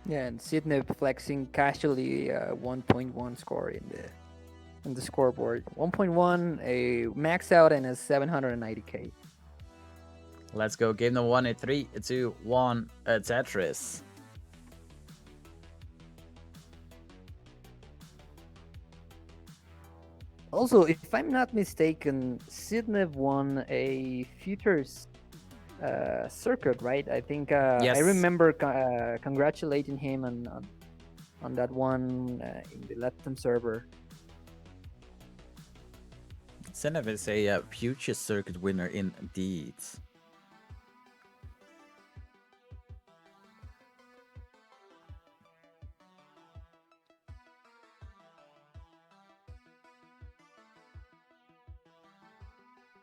Yeah, and Sidnev flexing casually 1.1 score in the scoreboard. 1.1, a max out, and a 790k. Let's go. Game number 1 in 3, 2, 1. Tetris. Also, if I'm not mistaken, Sidnev won a futures circuit, right? I think I Yes. remember congratulating him on that one in the Latin server. Sidnev is a future circuit winner indeed.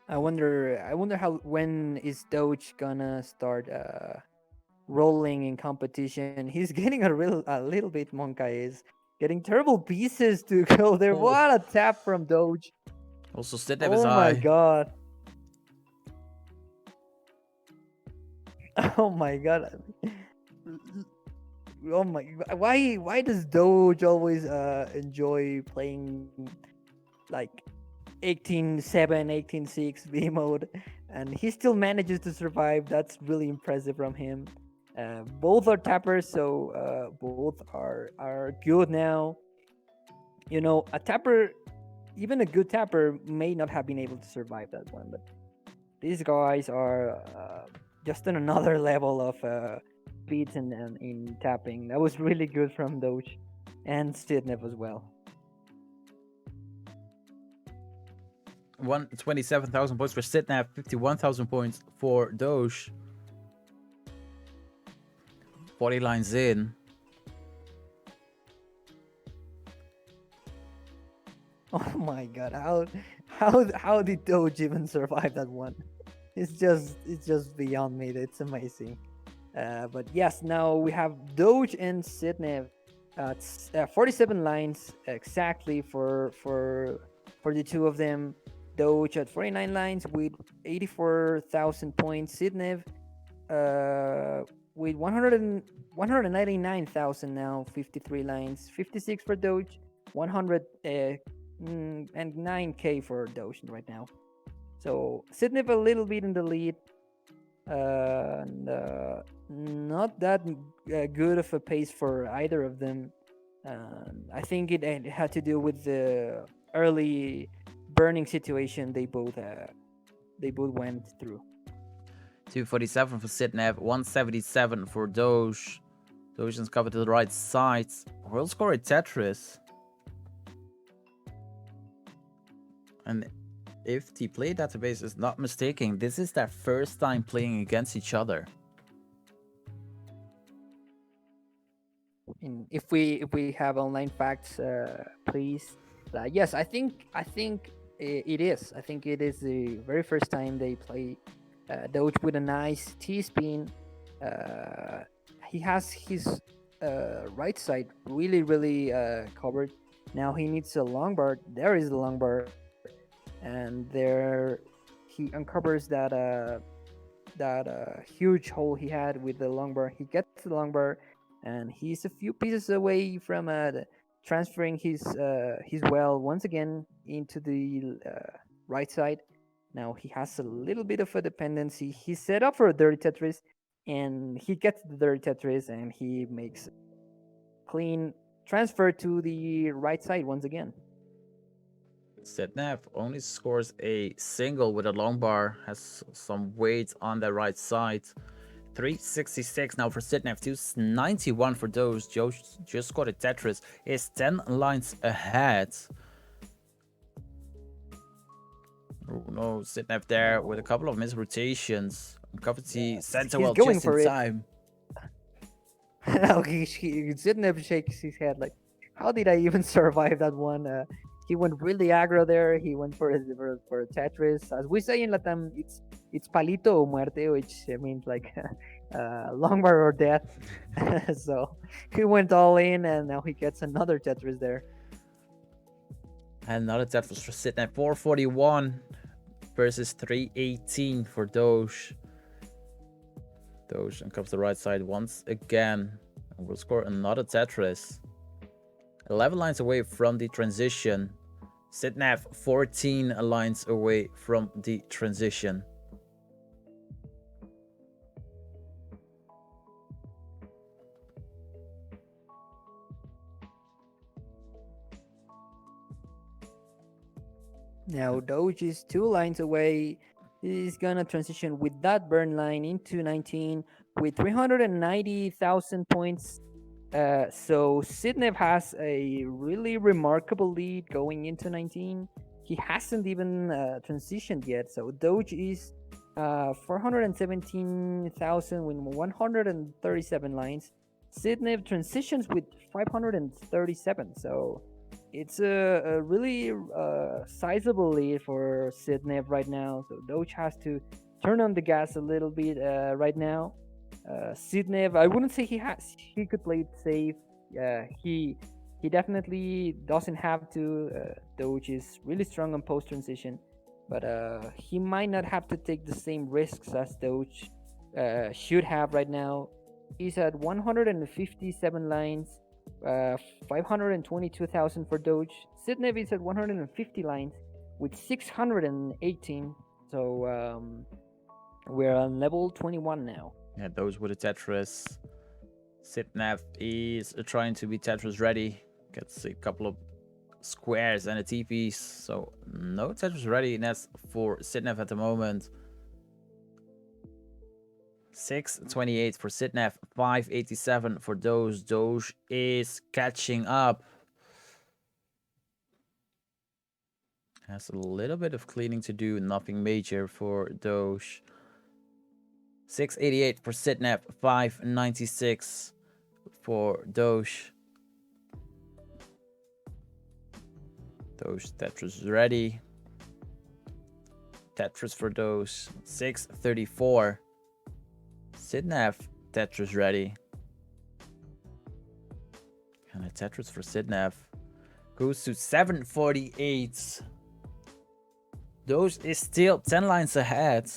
I wonder how when is Doge gonna start rolling in competition. He's getting a little bit Monka is getting terrible pieces to go there. Oh. What a tap from Doge. Also, Sidnev is Oh my high. god. Oh my god. Oh my, why does Doge always enjoy playing like 18-7, 18-6 V mode, and he still manages to survive? That's really impressive from him. Both are tappers, so both are good now. You know, a tapper, even a good tapper, may not have been able to survive that one, but these guys are just on another level of speeds and in tapping. That was really good from Doge and Sidnev as well. 27,000 points for Sidnev, 51,000 points for Doge. 40 lines in. Oh my god, how did Doge even survive that one? It's just beyond me. It's amazing. But yes, now we have Doge and Sidnev. It's 47 lines exactly for the two of them. Doge at 49 lines with 84,000 points. Sidnev with 199,000 now, 53 lines. 56 for Doge, 100 and 9k for Doge right now. So Sidnev a little bit in the lead, and not that good of a pace for either of them. I think it had to do with the early burning situation they both went through. 247 for Sidnev, 177 for Doge. Doge is covered to the right side. World score at Tetris. And if the play database is not mistaken, this is their first time playing against each other. If we have online facts, please. Yes, I think it is. I think it is the very first time they play Doge with a nice T spin. He has his right side really covered. Now he needs a long bar. There is the long bar, and there he uncovers that huge hole he had with the long bar. He gets the long bar, and he's a few pieces away from transferring his well once again into the right side. Now he has a little bit of a dependency. He's set up for a dirty Tetris, and he gets the dirty Tetris, and he makes clean transfer to the right side once again. Sidnev only scores a single with a long bar, has some weight on the right side. 366 now for Sidnev, 291 for Doge. Joe just scored a Tetris, is 10 lines ahead. Oh no, Sidnev there with a couple of missed rotations. Covered the center well going just in for it. time. Now Sidnev shakes his head like, how did I even survive that one? He went really aggro there. He went for a Tetris. As we say in Latam, it's palito o muerte, which means like long bar or death. So he went all in, and now he gets another Tetris there. And another Tetris for Sidnev, 441 versus 318 for Doge. Doge uncovers the right side once again. And we'll score another Tetris. 11 lines away from the transition. Sidnev 14 lines away from the transition. Now Doge is 2 lines away. He's gonna transition with that burn line into 19 with 390,000 points. So Sidnev has a really remarkable lead going into 19. He hasn't even transitioned yet. So Doge is 417,000 with 137 lines. Sidnev transitions with 537. So it's a really sizable lead for Sidnev right now. So Doge has to turn on the gas a little bit right now. Sidnev, I wouldn't say he could play it safe. He definitely doesn't have to. Doge is really strong on post transition, but he might not have to take the same risks as Doge should have right now. He's at 157 lines, 522,000 for Doge. Sidnev is at 150 lines with 618. So we're on level 21 now. Yeah, those were the Tetris. Sidnev is trying to be Tetris ready. Gets a couple of squares and a TPs. So no Tetris readiness for Sidnev at the moment. 628 for Sidnev, 587 for Doge. Doge is catching up. Has a little bit of cleaning to do, nothing major for Doge. 688 for Sidnev, 596 for Doge. Doge Tetris is ready. Tetris for Doge, 634. Sidnev Tetris ready. And a Tetris for Sidnev goes to 748. Doge is still 10 lines ahead.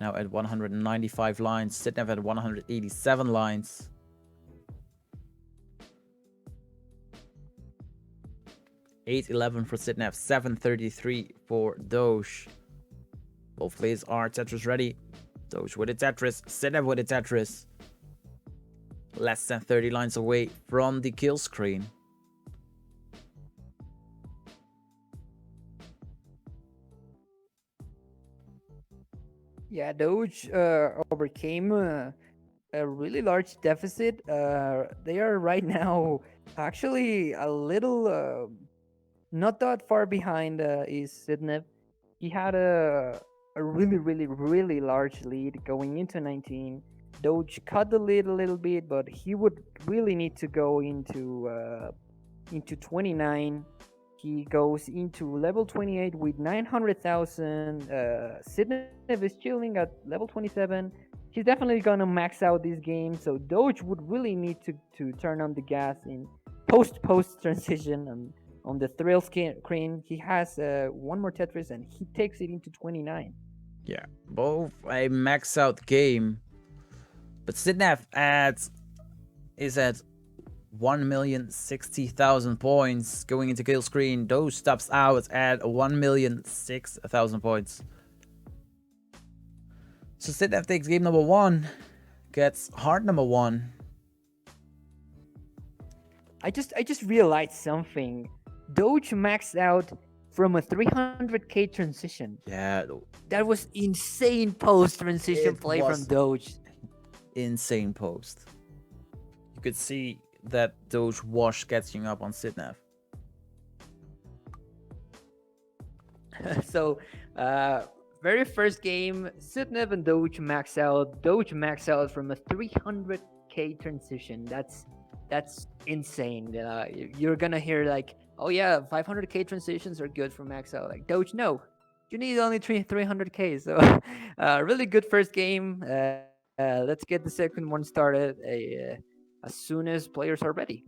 Now at 195 lines. Sidnev at 187 lines. $811 for Sidnev, 733 for Doge. Both players are Tetris ready. Doge with a Tetris, Sidnev with a Tetris. Less than 30 lines away from the kill screen. Yeah, Doge overcame a really large deficit. They are right now actually a little not that far behind is Sidnev. He had a really large lead going into 19. Doge cut the lead a little bit, but he would really need to go into 29. He goes into level 28 with 900,000. Sidnev is chilling at level 27. He's definitely gonna max out this game. So Doge would really need to turn on the gas in post transition and on the thrill screen. He has one more Tetris and he takes it into 29. Yeah, both a max out game. But Sidnev is at 1,060,000 points going into kill screen. Doge stops out at 1,006,000 points. So Sidnev takes game number 1, gets heart number 1. I just realized something. Doge maxed out from a 300k transition. Yeah, that was insane post transition play from Doge. Insane post. You could see that Doge was catching up on Sidnev. So, very first game, Sidnev and Doge max out. Doge max out from a 300k transition. That's insane. You're gonna hear like, oh yeah, 500k transitions are good for max out. Like Doge, no, you need only 300k. So, really good first game. Let's get the second one started as soon as players are ready.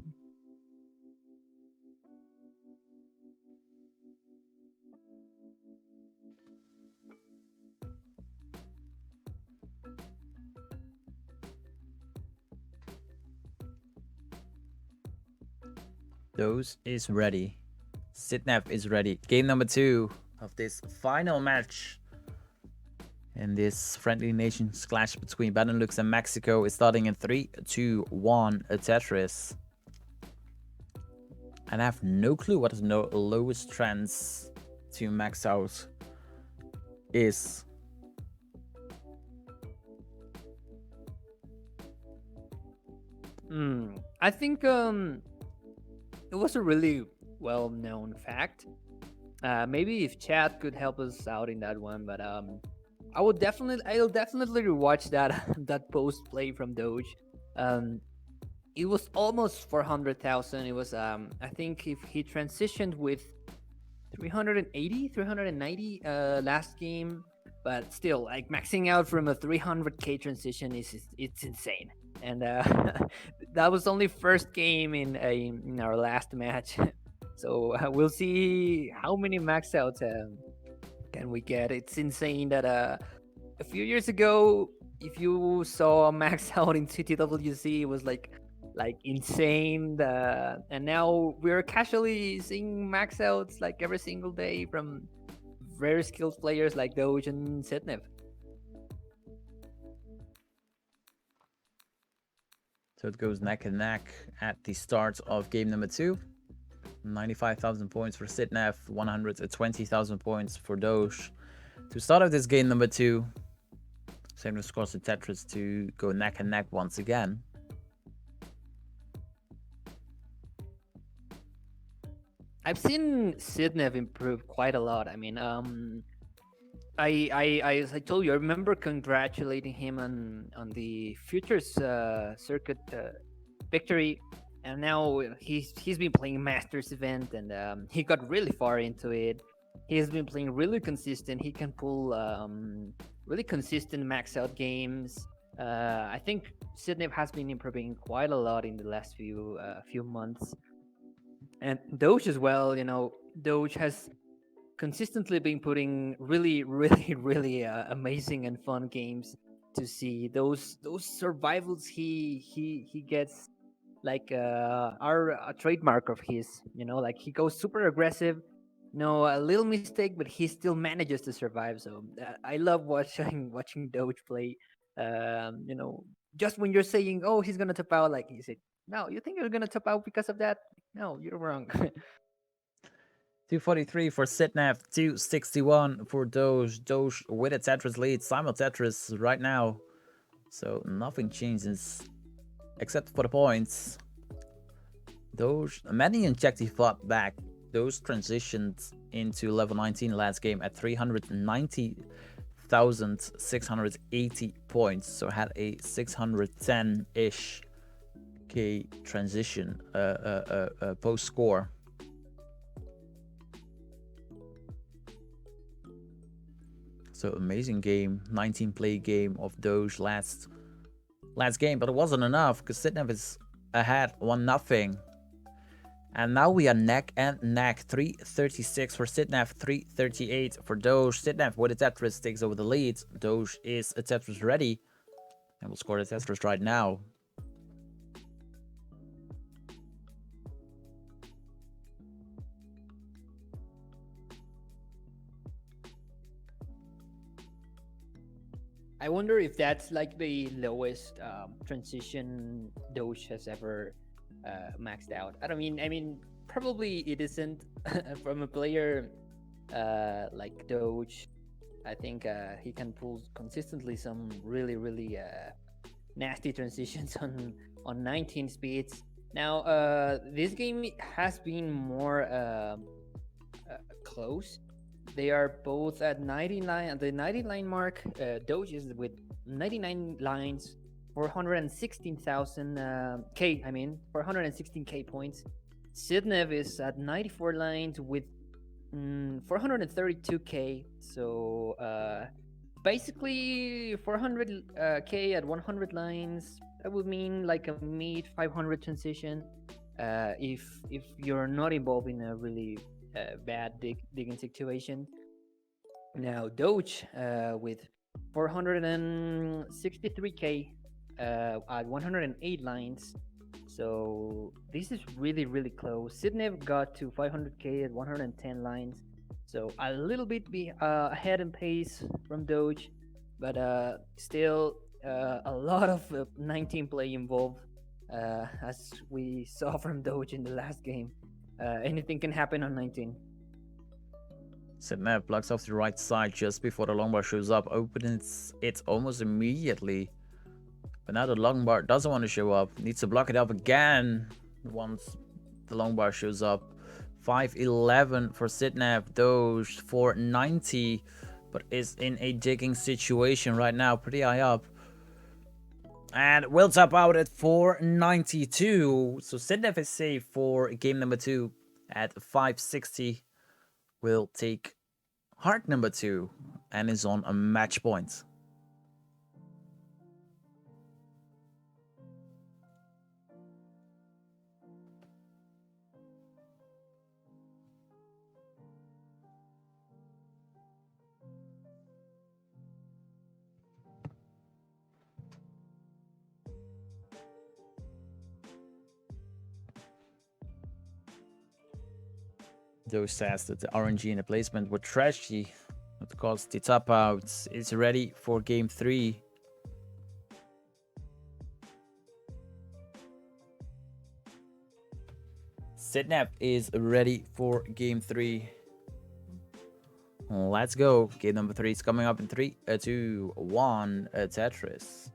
Doge is ready. Sidnev is ready. Game number 2 of this final match in this friendly nations clash between BeNeLux and Mexico is starting in 3, 2, 1, a Tetris. And I have no clue what the lowest trends to max out is. I think it was a really well-known fact. Maybe if chat could help us out in that one, but I'll definitely rewatch that that post play from Doge. It was almost 400,000. It was I think if he transitioned with 380, 390 last game, but still like maxing out from a 300k transition is it's insane. And that was only first game in our last match. So we'll see how many max outs can we get. It's insane that a few years ago, if you saw a max out in CTWC, it was like insane. And now we're casually seeing max outs like every single day from very skilled players like Doge and Sidnev. So it goes neck and neck at the start of game number 2. 95,000 points for Sidnev, 120,000 points for Doge. To start off this game number 2, same as scores the Tetris to go neck and neck once again. I've seen Sidnev improve quite a lot. I mean, as I told you, I remember congratulating him on the Futures circuit victory, and now he's been playing Masters event, and he got really far into it. He's been playing really consistent. He can pull really consistent max out games. I think Sidnev has been improving quite a lot in the last few months, and Doge as well. You know, Doge has consistently been putting really amazing and fun games to see. Those survivals he gets like are a trademark of his. You know, like he goes super aggressive. No, a little mistake, but he still manages to survive. So I love watching Doge play. You know, just when you're saying, "Oh, he's gonna top out," like he said, "No, you think you're gonna top out because of that? No, you're wrong." 243 for Sidnev, 261 for Doge. Doge with a Tetris lead, simul Tetris right now. So nothing changes except for the points. Doge, many injective fought back. Doge transitioned into level 19 last game at 390,680 points. So had a 610-ish K transition post score. So amazing game, 19 play game of Doge last game, but it wasn't enough because Sidnev is ahead 1-0. And now we are neck and neck, 336 for Sidnev, 338 for Doge. Sidnev with a Tetris takes over the lead. Doge is a Tetris ready and will score the Tetris right now. I wonder if that's like the lowest transition Doge has ever maxed out. I mean, probably it isn't from a player like Doge. I think he can pull consistently some really nasty transitions on 19 speeds. Now, this game has been more close. They are both at 99 at the 99 mark. Doge is with 99 lines, 416,000 K. I mean, 416K points. Sidnev is at 94 lines with 432K. So basically 400K at 100 lines. That would mean like a mid 500 transition. If you're not involved in a really bad digging situation. Now Doge with 463K at 108 lines. So this is really close. Sidnev got to 500k at 110 lines, so a little bit ahead in pace from Doge, but still a lot of 19 play involved, as we saw from Doge in the last game. Anything can happen on 19. Sidnev blocks off the right side just before the long bar shows up, opens it almost immediately. But now the long bar doesn't want to show up, needs to block it up again once the long bar shows up. 511 for Sidnev, Doge 490, but is in a digging situation right now, pretty high up. And will top out at 492. So Sidnev is safe for game number 2 at 560. Will take heart number 2 and is on a match point. Doge says that the RNG in the placement were trashy. That caused the top out. Is ready for game 3. Sidnev is ready for game 3. Let's go. Game number 3 is coming up in 3, 2, 1. Tetris.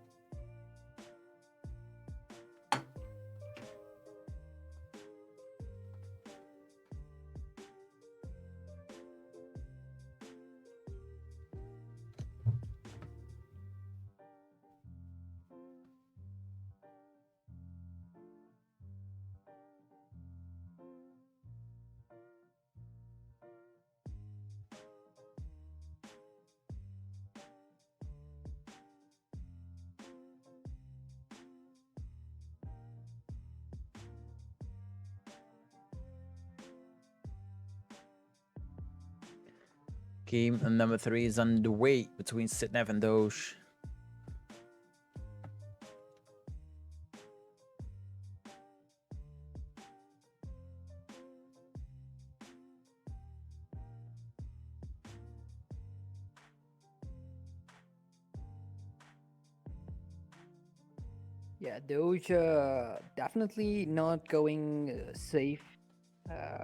Game number 3 is underway between Sidnev and Doge. Yeah, Doge definitely not going safe. Uh,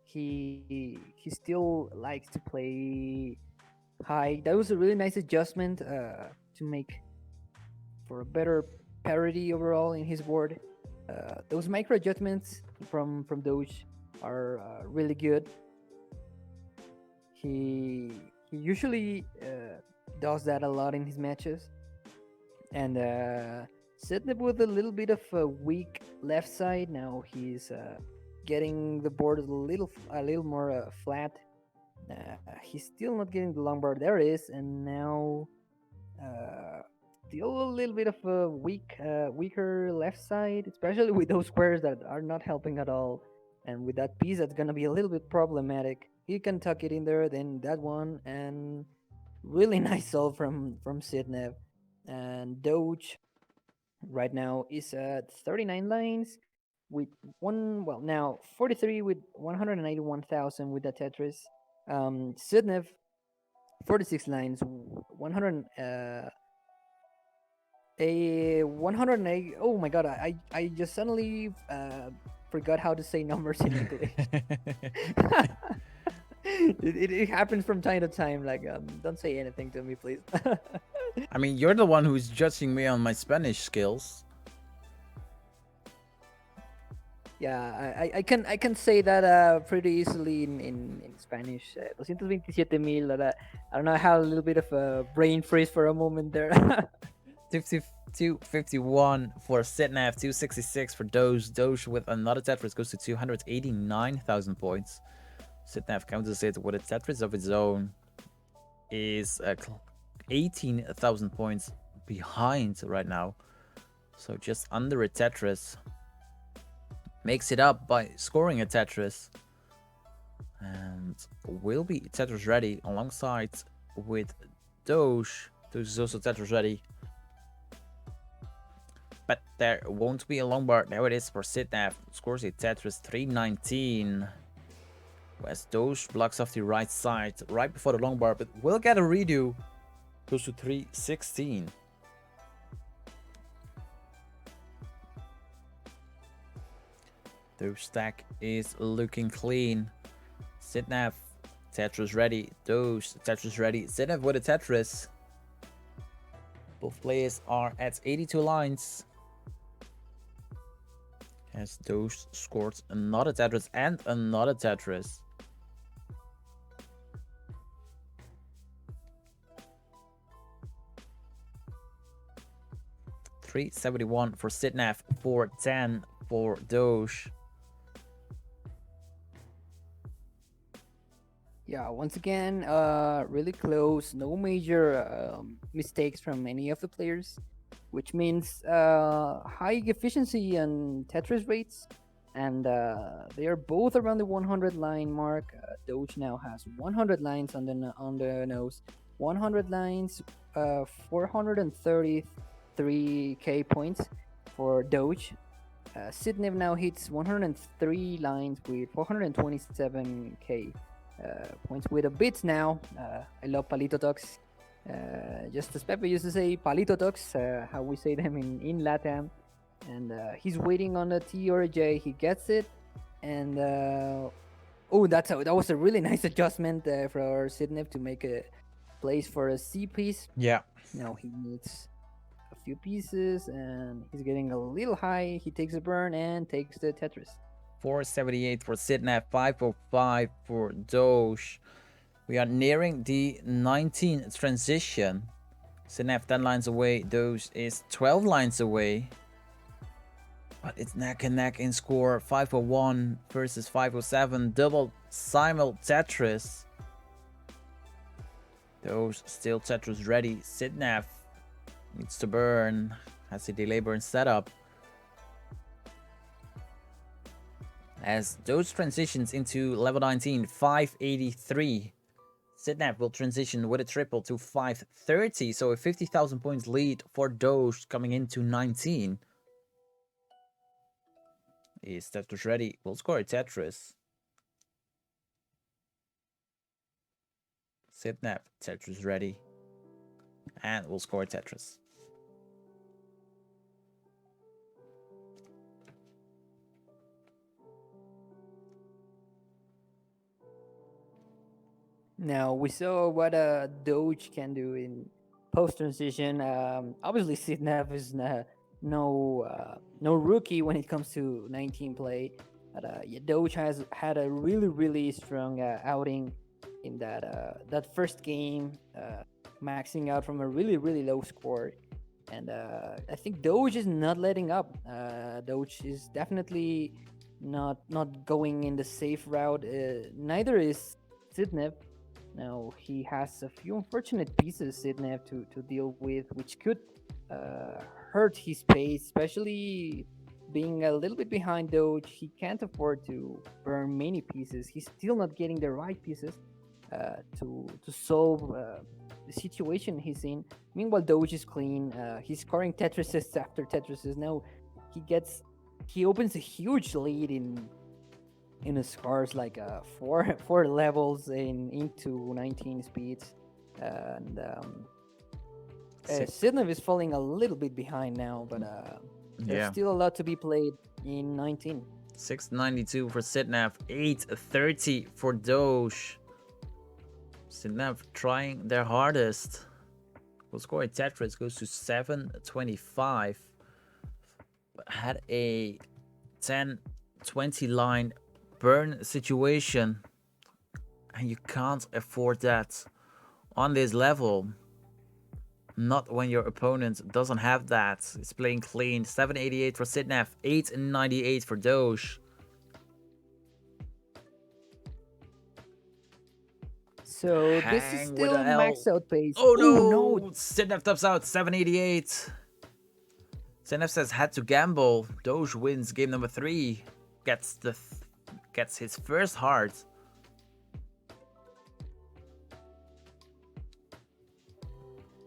he still likes to play high. That was a really nice adjustment to make for a better parity overall in his board. Those micro adjustments from Doge are really good. He usually does that a lot in his matches, and Sidnev with a little bit of a weak left side. Now he's getting the board a little more flat. He's still not getting the long bar. There it is, and now still a little bit of a weaker left side, especially with those squares that are not helping at all. And with that piece, that's gonna be a little bit problematic. He can tuck it in there, then that one, and really nice solve from Sidnev. And Doge right now is at 39 lines with now 43 with 181,000 with the Tetris. Sidnev 46 lines, 100 a 108. Oh my god, I just suddenly forgot how to say numbers in English. It happens from time to time. Like, don't say anything to me, please. I mean, you're the one who's judging me on my Spanish skills. Yeah, I can say that pretty easily in Spanish. 227,000. I don't know, I had a little bit of a brain freeze for a moment there. 251 for Sidnev, 266 for Doge. Doge with another Tetris goes to 289,000 points. Sidnev counters it with a Tetris of its own. Is 18,000 points behind right now. So just under a Tetris. Makes it up by scoring a Tetris. And will be Tetris ready alongside with Doge. Doge is also Tetris ready. but there won't be a long bar. There it is for Sidnev. Scores a Tetris 319. As Doge blocks off the right side right before the long bar, but will get a redo. Goes to 316. Doge stack is looking clean. Sidnev, Tetris ready. Doge, Tetris ready. Sidnev with a Tetris. Both players are at 82 lines. As Doge scored another Tetris and another Tetris. $371 for Sidnev, $410 for Doge. Yeah, once again, really close. No major mistakes from any of the players, which means high efficiency and Tetris rates. And they are both around the 100 line mark. Doge now has 100 lines on the nose, 100 lines, 433k points for Doge. Sidnev now hits 103 lines with 427k points with a bit now. I love Palito Talks. Just as Pepe used to say, Palito Talks, how we say them in Latam. And he's waiting on a T or a J. He gets it. And that was a really nice adjustment for Sidnev to make a place for a C piece. Yeah. Now he needs a few pieces and he's getting a little high. He takes a burn and takes the Tetris. 478 for Sidnev, 505 for Doge. We are nearing the 19 transition. Sidnev 10 lines away. Doge is 12 lines away. But it's neck and neck in score. 501 versus 507. Double simul Tetris. Doge still Tetris ready. Sidnev needs to burn. Has a delay burn setup. As Doge transitions into level 19, 583. Sidnev will transition with a triple to 530, so a 50,000 points lead for Doge coming into 19. Is Tetris ready? We'll score a Tetris. Sidnev, Tetris ready. And we'll score a Tetris. Now we saw what a Doge can do in post transition. Obviously, Sidnev is no rookie when it comes to 19 play. But yeah, Doge has had a really strong outing in that first game, maxing out from a really low score. And I think Doge is not letting up. Doge is definitely not going in the safe route. Neither is Sidnev. Now he has a few unfortunate pieces, Sidnev, to deal with, which could hurt his pace, especially being a little bit behind Doge. He can't afford to burn many pieces. He's still not getting the right pieces to solve the situation he's in. Meanwhile, Doge is clean. He's scoring Tetrises after Tetrises. Now he opens a huge lead in his scores, like four levels into 19 speeds. And Sidnev is falling a little bit behind now, but there's still a lot to be played in 19. 692 for Sidnev, 830 for Doge. Sidnev trying their hardest. We'll score a Tetris, goes to 725. Had a 10-20 line burn situation, and you can't afford that on this level. Not when your opponent doesn't have that. It's playing clean. 788 for Sidnev, 898 for Doge. So this is still max out pace. Oh no! Sidnev tops out, 788. Sidnev says had to gamble. Doge wins game number 3. Gets his first heart.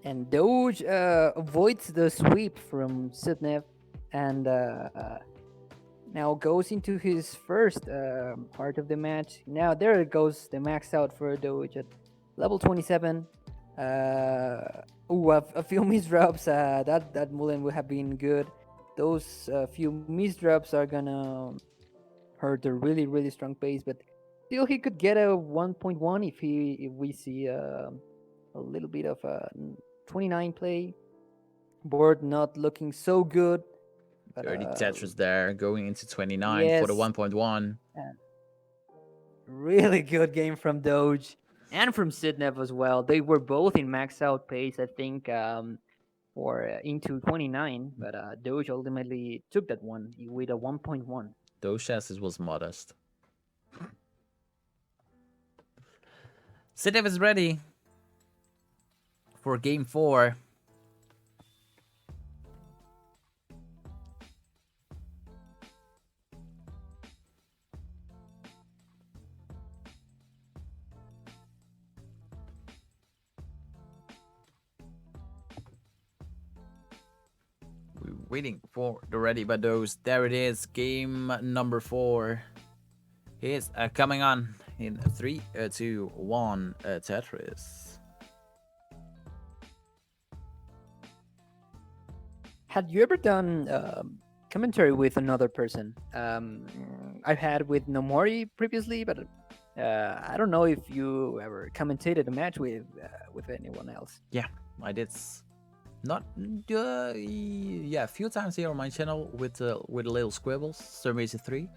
And Doge avoids the sweep from Sidnev. and now goes into his first part of the match. Now there goes the max out for Doge at level 27. A few misdrops. That Mullen would have been good. Those few misdrops are gonna hurt a really strong pace, but still he could get a 1.1 if we see a little bit of a 29 play. Board not looking so good, but Dirty Tetris there, going into 29 for the yes, 1.1. really good game from Doge and from Sidnev as well. They were both in max out pace, I think, for into 29, but Doge ultimately took that one with a 1.1. Those chassis was modest. Sidnev is ready for game 4. We're waiting for the ready by those. There it is, game number 4 is coming on in 3, 2, 1, Tetris. Had you ever done commentary with another person? I've had with Nomori previously, but I don't know if you ever commentated a match with anyone else. Yeah, I did. Not yeah, a few times here on my channel with little squibbles. SirMaser 3.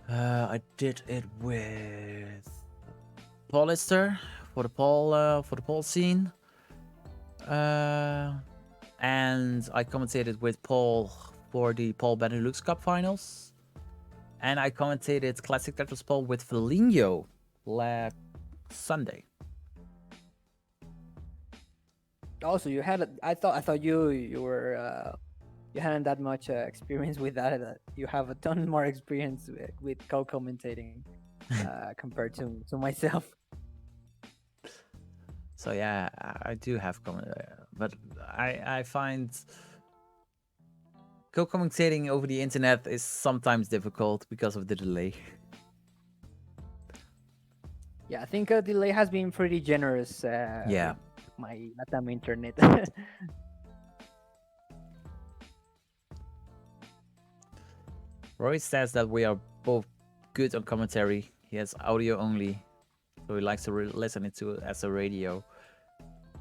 I did it with Paulister for the Paul scene. And I commentated with Paul for the Paul BeNeLux Cup finals. And I commentated Classic Tetris Paul with Felinho last Sunday. Also, you had I thought you were you hadn't that much experience with that. You have a ton more experience with co-commentating compared to myself. So yeah, I do have but I find co-commentating over the internet is sometimes difficult because of the delay. Yeah, I think delay has been pretty generous. Yeah. My Latam internet. Roy says that we are both good on commentary. He has audio only, so he likes to listen it to as a radio.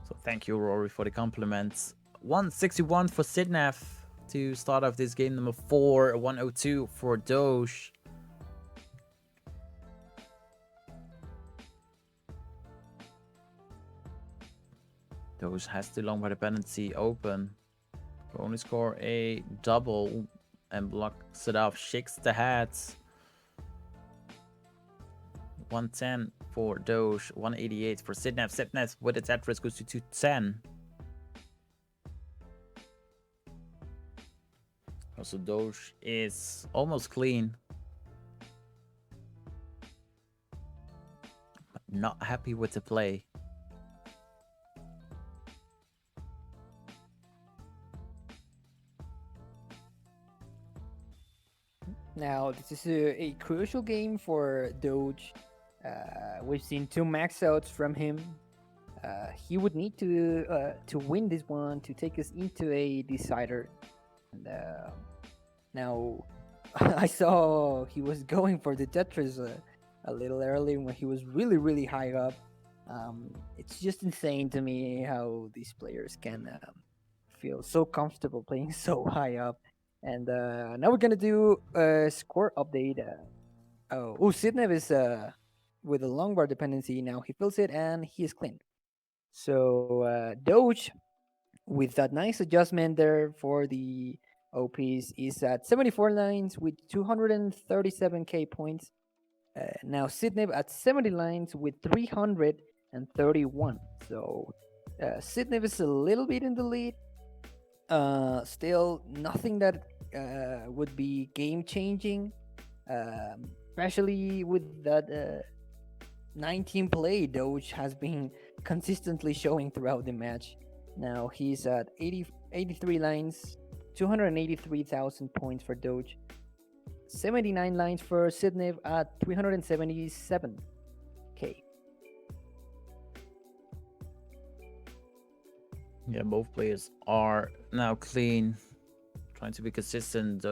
So thank you, Rory, for the compliments. 161 for Sidnev to start off this game number 4. 102 for Doge. Doge has the long bar dependency open. Will only score a double and blocks it off. Shakes the hat. 110 for Doge, 188 for Sidnev. Sidnev with its Tetris goes to 210. Also, Doge is almost clean. But not happy with the play. Now, this is a crucial game for Doge. We've seen 2 max outs from him. He would need to win this one to take us into a decider. And now, I saw he was going for the Tetris a little early when he was really high up. It's just insane to me how these players can feel so comfortable playing so high up. And now we're gonna do a score update. Sidnev is with a long bar dependency. Now he fills it and he is clean. So Doge, with that nice adjustment there for the OPs, is at 74 lines with 237k points. Now Sidnev at 70 lines with 331. So Sidnev is a little bit in the lead. Still nothing that would be game changing, especially with that 19 play Doge has been consistently showing throughout the match. Now he's at 83 lines, 283,000 points for Doge. 79 lines for Sidnev at 377k. Yeah, both players are now clean, trying to be consistent.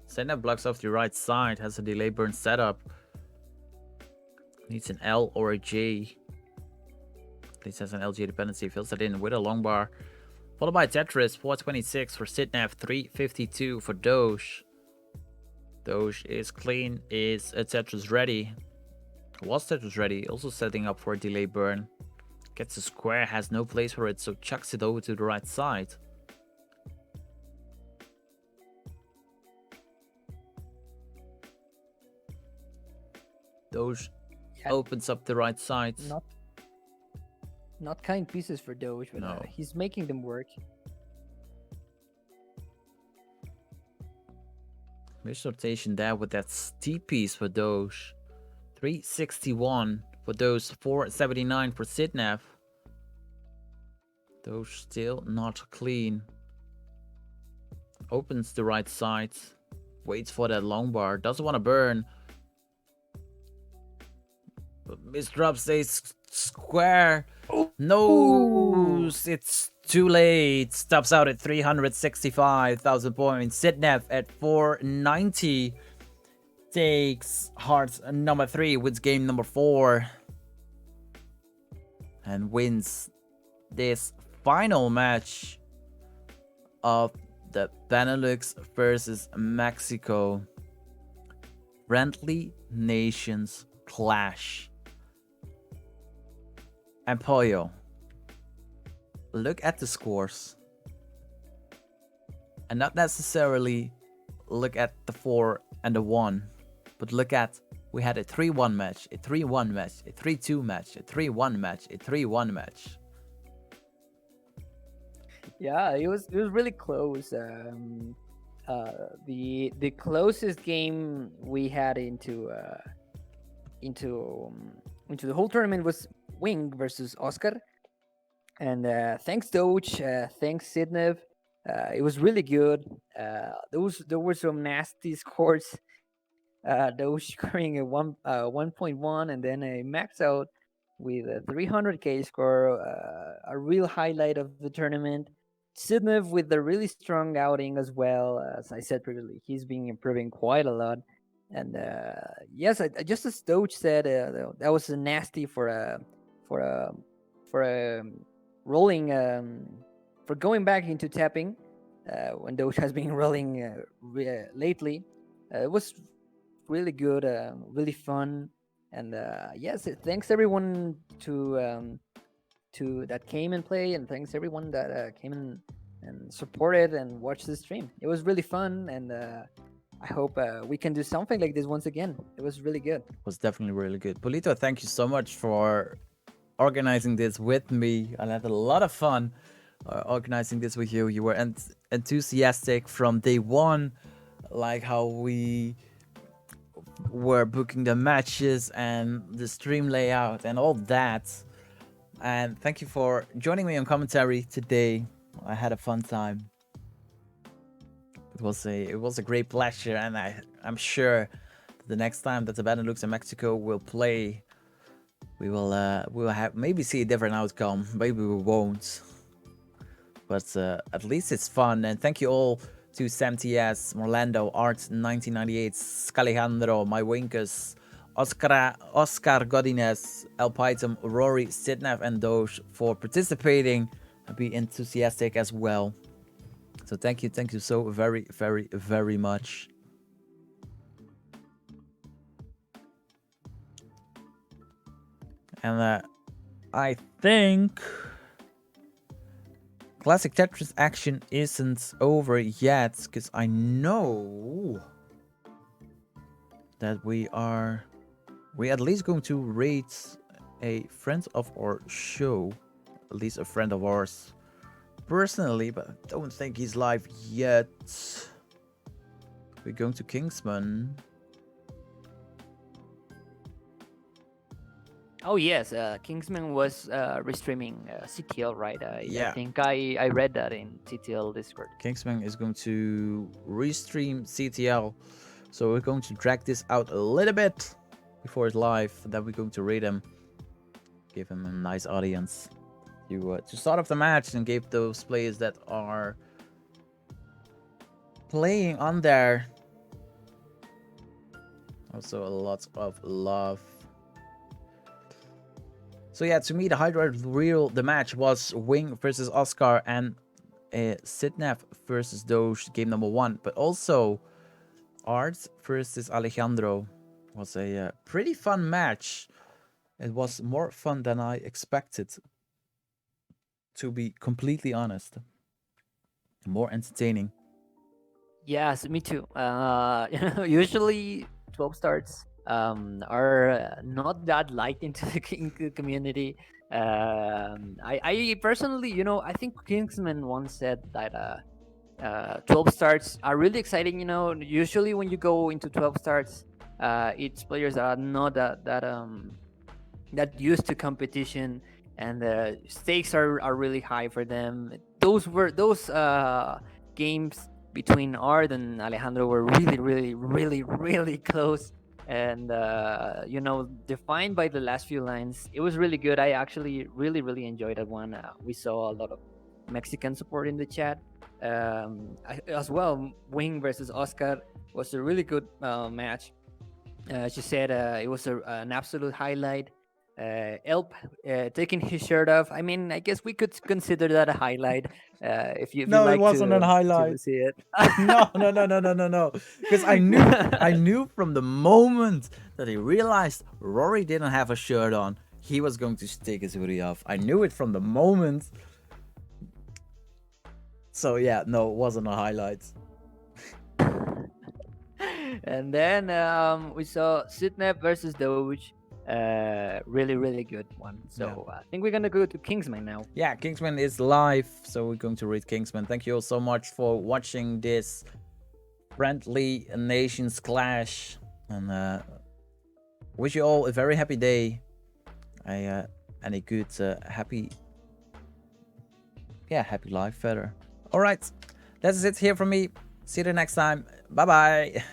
Sidnev blocks off the right side, has a delay burn setup. Needs an L or a J. At least has an LG dependency, fills that in with a long bar. Followed by Tetris, 426 for Sidnev, 352 for Doge. Doge is clean, is Tetris ready. Was Tetris ready, also setting up for a delay burn. Gets a square, has no place for it, so chucks it over to the right side. Doge opens up the right side. Not kind pieces for Doge, but No. he's making them work. Missed rotation there with that steep piece for Doge. 361 for Doge, 479 for Sidnev. Doge still not clean. Opens the right side. Waits for that long bar. Doesn't want to burn. But misdrops a square. No, it's too late. Stops out at 365,000 points. Sidnev at 490. Takes heart number 3, wins game number 4. And wins this final match of the BeNeLux versus Mexico Friendly Nations Clash. And Pollo, look at the scores. And not necessarily look at the 4 and the 1. But look at, we had a 3-1 match, a 3-1 match, a 3-2 match, a 3-1 match, a 3-1 match. Yeah, it was really close. The closest game we had into the whole tournament was Wing versus Oscar, and thanks Doge, thanks Sidnev. It was really good. There were some nasty scores. Doge scoring a 1.1 and then a max out with a 300k score, a real highlight of the tournament. Sidnev with a really strong outing as well. As I said previously, he's been improving quite a lot. And yes, just as Doge said, that was nasty for rolling for going back into tapping when Doge has been rolling lately. It was really good, really fun, and yes, thanks everyone to that came and play, and thanks everyone that came and supported and watched the stream. It was really fun, and I hope we can do something like this once again. It was really good. It was definitely really good. Polito, thank you so much for organizing this with me. I had a lot of fun organizing this with you. You were enthusiastic from day one, like how we were booking the matches and the stream layout and all that. And thank you for joining me on commentary today. I had a fun time. It was a great pleasure, and I'm sure the next time that the BeNeLux in Mexico will play, we'll have maybe see a different outcome. Maybe we won't. But at least it's fun. And thank you all to Sam TS, Morlando, Art 1998, Scalejandro, My Winkus, Oscar Godinez, El Python, Rory, Sidnev, and Doge for participating and be enthusiastic as well. So thank you so very, very, very much. And I think Classic Tetris action isn't over yet, because I know that we at least going to rate a friend of our show, at least a friend of ours personally, but I don't think he's live yet. We're going to Kingsman. Oh yes, Kingsman was restreaming CTL, right? I Yeah, think I read that in CTL Discord. Kingsman is going to restream CTL. So we're going to drag this out a little bit before it's live. Then we're going to read him, give him a nice audience to start off the match and give those players that are playing on there also a lot of love. So yeah, to me the highlight reel the match was Wing versus Oscar and Sidnev versus Doge, game number 1, but also Art versus Alejandro was a pretty fun match. It was more fun than I expected, to be completely honest. More entertaining. Yes, me too. Usually 12 starts are not that liked into the community. I personally, I think Kingsman once said that 12 starts are really exciting. Usually when you go into 12 starts, it's players that are not that used to competition, and the stakes are really high for them. Those games between Art and Alejandro were really, really, really, really close, and defined by the last few lines. It was really good. I actually really, really enjoyed that one. We saw a lot of Mexican support in the chat. As well, Wing versus Oscar was a really good match. She said it was an absolute highlight. Elp taking his shirt off. I mean, I guess we could consider that a highlight if you No, it like wasn't a to highlight. see it. No, no, no, no, no, no, no. Because I knew from the moment that he realized Rory didn't have a shirt on, he was going to take his hoodie off. I knew it from the moment. So yeah, no, it wasn't a highlight. And then we saw Sidnev versus Doge. Really, really good one. So I think we're gonna go to Kingsman now. Yeah, Kingsman is live, so we're going to read Kingsman. Thank you all so much for watching this friendly nations clash, and wish you all a very happy day, and a good happy life further. All right, that's it here from me. See you the next time. Bye bye.